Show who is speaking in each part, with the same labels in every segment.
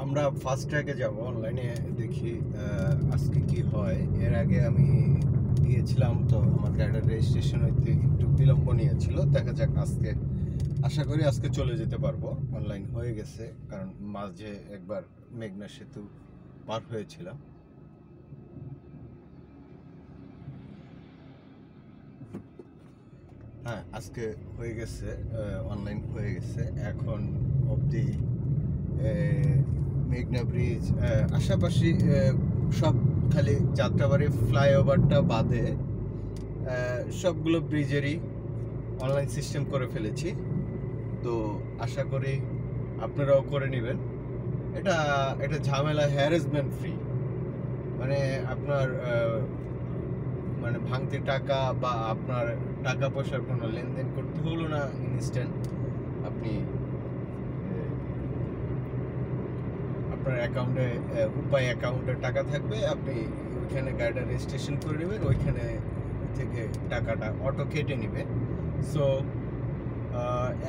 Speaker 1: আমরা ফাস্ট ট্র্যাকে যাব, অনলাইনে দেখি আজকে কি হয়। এর আগে আমি গিয়েছিলাম, তো আমার গাড়ির রেজিস্ট্রেশন হইতে একটু বিলম্ব নিয়েছিল। দেখা যাক আজকে, আশা করি আজকে চলে যেতে পারবো। অনলাইন হয়ে গেছে, কারণ মাঝে একবার মেঘনা সেতু পার হয়েছিলাম। হ্যাঁ, আজকে হয়ে গেছে, অনলাইন হয়ে গেছে। এখন অবধি মেঘনা ব্রিজ, আশাপাশি সব, খালি যাত্রাবাড়ি ফ্লাইওভারটা বাদে সবগুলো ব্রিজেরই অনলাইন সিস্টেম করে ফেলেছি। তো আশা করি আপনারাও করে নেবেন। এটা ঝামেলা হ্যারাসমেন্ট ফ্রি, মানে আপনার মানে ভাঙতি টাকা বা আপনার টাকা পয়সার কোনো লেনদেন করতে হলো না। ইনস্ট্যান্ট আপনি আপনার অ্যাকাউন্টে অ্যাকাউন্টে টাকা থাকবে, আপনি ওইখানে গাড়িটা রেজিস্ট্রেশন করে নেবেন, ওইখানে থেকে টাকাটা অটো কেটে নেবে। সো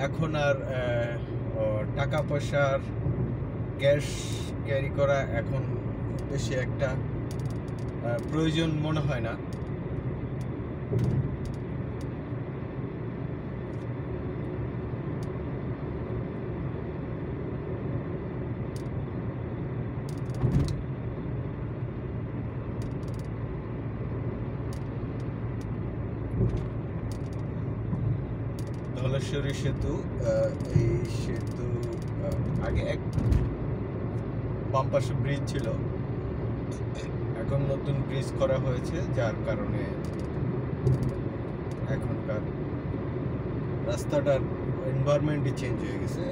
Speaker 1: এখন আর টাকা পয়সার ক্যাশ ক্যারি করা এখন বেশি একটা প্রয়োজন মনে হয় না। ধলেশ্বরী সেতু, এই সেতু আগে এক বাম পাশে ব্রিজ ছিল, এখন নতুন ব্রিজ করা হয়েছে, যার কারণে এখনকার রাস্তাটার এনভায়রনমেন্টই চেঞ্জ হয়ে গেছে।